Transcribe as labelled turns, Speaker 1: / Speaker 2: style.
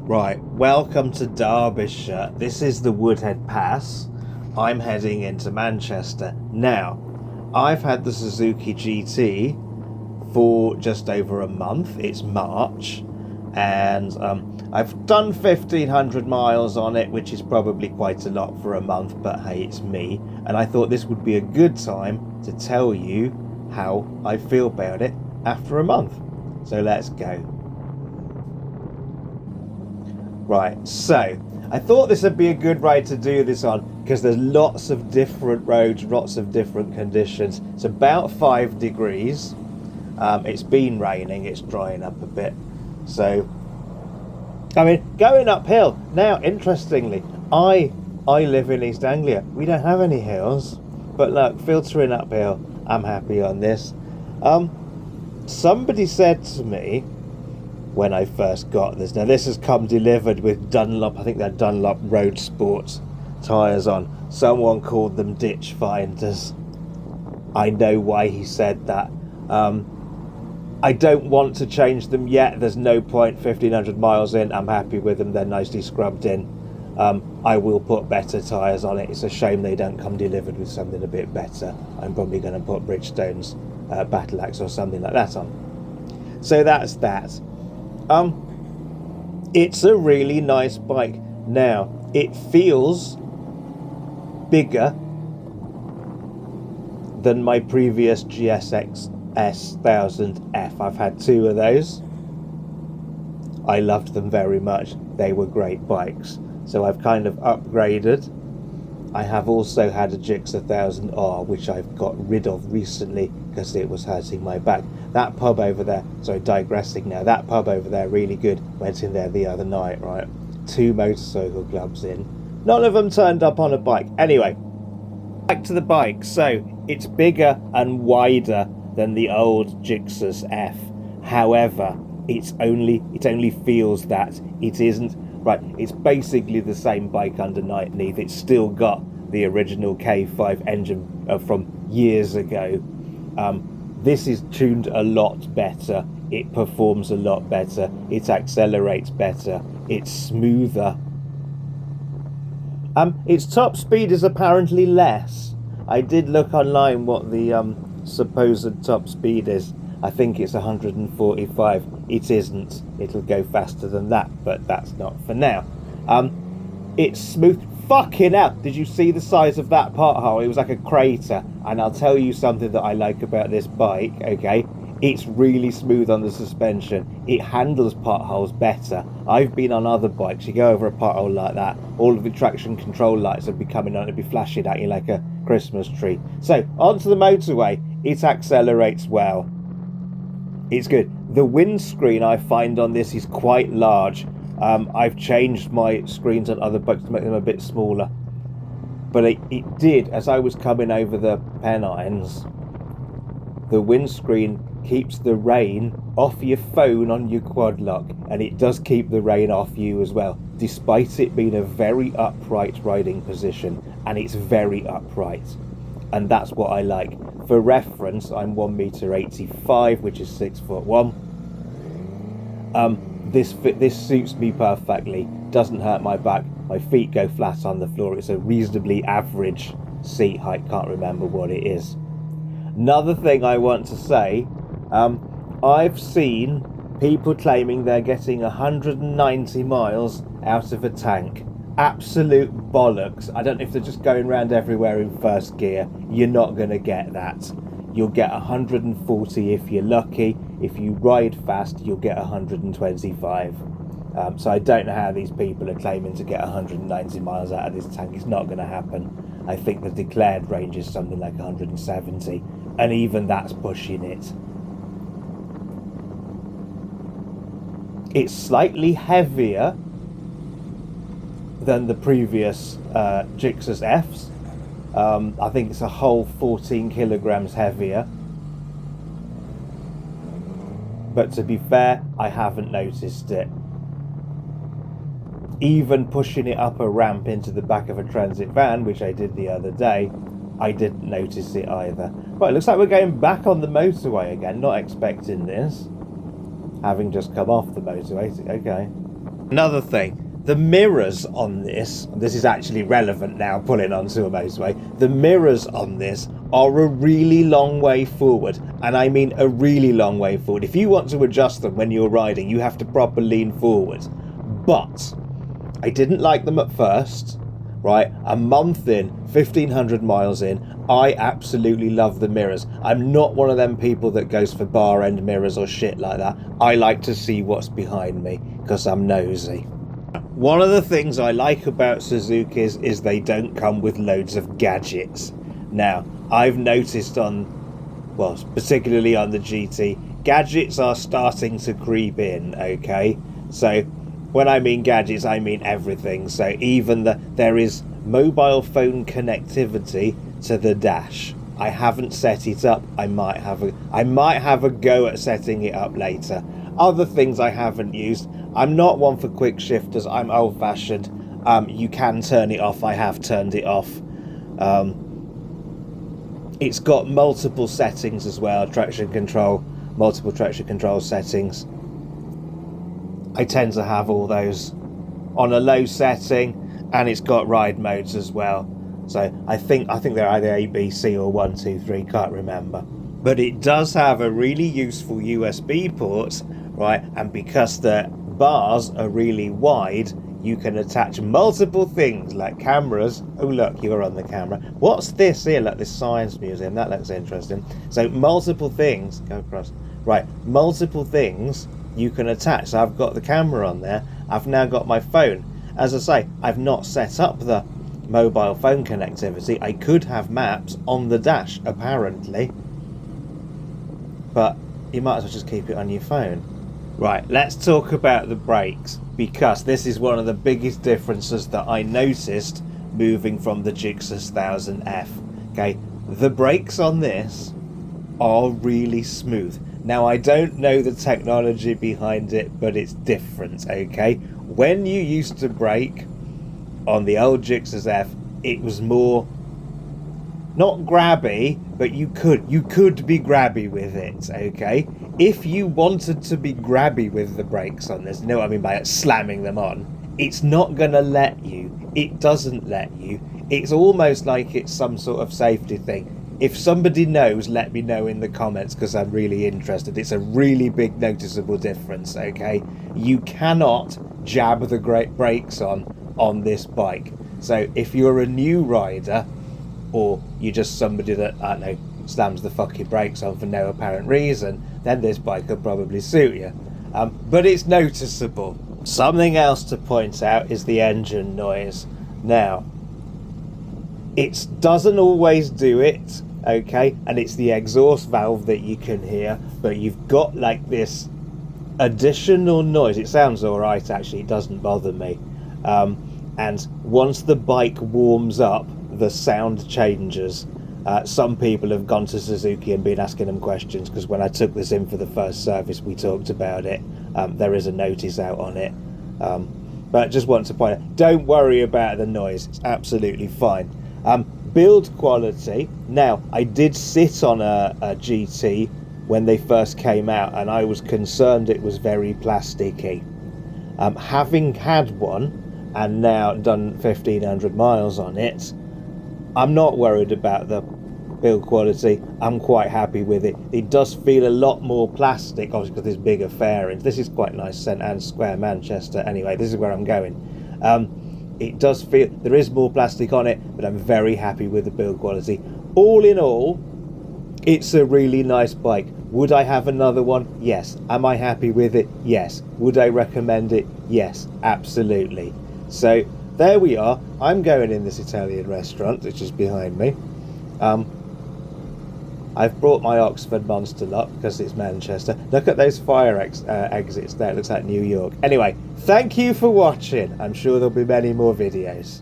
Speaker 1: Right, welcome to Derbyshire. This is the Woodhead Pass. I'm heading into Manchester. Now, I've had the Suzuki GT for just over a month. It's March, and I've done 1,500 miles on it, which is probably quite a lot for a month, but hey, it's me. And I thought this would be a good time to tell you how I feel about it after a month. So let's go. Right, so I thought this would be a good ride to do this on because there's lots of different roads, lots of different conditions. It's about 5 degrees. It's been raining, it's drying up a bit. So, I mean, going uphill. Now, interestingly, I live in East Anglia. We don't have any hills. But look, filtering uphill, I'm happy on this. Somebody said to me, when I first got this. Now this has come delivered with Dunlop, I think they're Dunlop Road Sport tyres on. Someone called them ditch finders. I know why he said that. I don't want to change them yet. There's no point. 1,500 miles in, I'm happy with them. They're nicely scrubbed in. I will put better tyres on it. It's a shame they don't come delivered with something a bit better. I'm probably going to put Bridgestone's Battle Axe or something like that on. So that's that. It's a really nice bike. Now, it feels bigger than my previous GSX-S1000F. I've had 2 of those. I loved them very much. They were great bikes. So I've kind of upgraded. I have also had a GSX-S1000R, which I've got rid of recently because it was hurting my back. That pub over there, sorry, digressing now, that pub over there, really good. Went in there the other night, right? 2 motorcycle clubs in. None of them turned up on a bike. Anyway, back to the bike. So, it's bigger and wider than the old GSX-F. However, it only feels that. It isn't. Right, it's basically the same bike underneath. It's still got the original K5 engine from years ago. This is tuned a lot better. It performs a lot better. It accelerates better. It's smoother. Its top speed is apparently less. I did look online what the supposed top speed is. I think it's 145. It isn't. It'll go faster than that, but that's not for now. It's smooth. Fucking hell! Did you see the size of that pothole? It was like a crater. And I'll tell you something that I like about this bike, okay? It's really smooth on the suspension. It handles potholes better. I've been on other bikes. You go over a pothole like that, all of the traction control lights would be coming on, it'd be flashing at you like a Christmas tree. So, onto the motorway. It accelerates well. It's good. The windscreen I find on this is quite large. I've changed my screens on other bikes to make them a bit smaller. But it did, as I was coming over the Pennines, the windscreen keeps the rain off your phone on your quad lock. And it does keep the rain off you as well, despite it being a very upright riding position. And it's very upright. And that's what I like. For reference, I'm 1m85 m, which is 6'1". This suits me perfectly. Doesn't hurt my back. My feet go flat on the floor. It's a reasonably average seat height. Can't remember what it is. Another thing I want to say, I've seen people claiming they're getting 190 miles out of a tank. Absolute bollocks. I don't know if they're just going around everywhere in first gear. You're not going to get that. You'll get 140 if you're lucky. If you ride fast, you'll get 125. So I don't know how these people are claiming to get 190 miles out of this tank. It's not going to happen. I think the declared range is something like 170. And even that's pushing it. It's slightly heavier than the previous GSX-Fs. I think it's a whole 14 kilograms heavier. But to be fair, I haven't noticed it. Even pushing it up a ramp into the back of a transit van, which I did the other day, I didn't notice it either. Right, looks like we're going back on the motorway again. Not expecting this. Having just come off the motorway. Okay. Another thing, the mirrors on this is actually relevant now, pulling onto a motorway. The mirrors on this are a really long way forward, and I mean a really long way forward. If you want to adjust them when you're riding, you have to proper lean forward. But I didn't like them at first, right? A month in, 1,500 miles in, I absolutely love the mirrors. I'm not one of them people that goes for bar end mirrors or shit like that. I like to see what's behind me because I'm nosy. One of the things I like about Suzuki's is they don't come with loads of gadgets. Now, I've noticed well, particularly on the GT, gadgets are starting to creep in, okay? So, when I mean gadgets, I mean everything. So, even there is mobile phone connectivity to the dash. I haven't set it up. I might have a go at setting it up later. Other things I haven't used. I'm not one for quick shifters. I'm old-fashioned. You can turn it off. I have turned it off. It's got multiple settings as well. Traction control, multiple traction control settings. I tend to have all those on a low setting, and it's got ride modes as well. So I think they're either A, B, C, or 1, 2, 3. Can't remember. But it does have a really useful USB port, right? And because the bars are really wide, you can attach multiple things like cameras. Oh look, you're on the camera. What's this here? Look, this science museum. That looks interesting. So multiple things. Go across. Right, multiple things you can attach. So I've got the camera on there. I've now got my phone. As I say, I've not set up the mobile phone connectivity. I could have maps on the dash, apparently. But you might as well just keep it on your phone. Right, let's talk about the brakes, because this is one of the biggest differences that I noticed moving from the GSX-S1000F. Okay, the brakes on this are really smooth. Now, I don't know the technology behind it, but it's different, okay? When you used to brake on the old GSX-F, it was more, not grabby, but you could be grabby with it, okay? If you wanted to be grabby with the brakes on this, you know what I mean by it, slamming them on, it's not gonna let you. It doesn't let you. It's almost like it's some sort of safety thing. If somebody knows, let me know in the comments, because I'm really interested. It's a really big noticeable difference, okay? You cannot jab the brakes on this bike. So if you're a new rider, or you're just somebody that, I don't know, slams the fucking brakes on for no apparent reason, then this bike could probably suit you. But it's noticeable. Something else to point out is the engine noise. Now, it doesn't always do it, okay? And it's the exhaust valve that you can hear, but you've got like this additional noise. It sounds alright, actually. It doesn't bother me. And once the bike warms up, the sound changes. Some people have gone to Suzuki and been asking them questions, because when I took this in for the first service, we talked about it. There is a notice out on it. But just want to point out, don't worry about the noise. It's absolutely fine. Build quality. Now, I did sit on a GT when they first came out, and I was concerned it was very plasticky. Having had one, and now done 1,500 miles on it, I'm not worried about the build quality. I'm quite happy with it. It does feel a lot more plastic, obviously because there's bigger fairings. This is quite nice, St Anne's Square, Manchester. Anyway, this is where I'm going. It does feel, there is more plastic on it, but I'm very happy with the build quality. All in all, it's a really nice bike. Would I have another one? Yes. Am I happy with it? Yes. Would I recommend it? Yes, absolutely. So there we are. I'm going in this Italian restaurant, which is behind me. I've brought my Oxford Monster lock because it's Manchester. Look at those fire exits there. It looks like New York. Anyway, thank you for watching. I'm sure there'll be many more videos.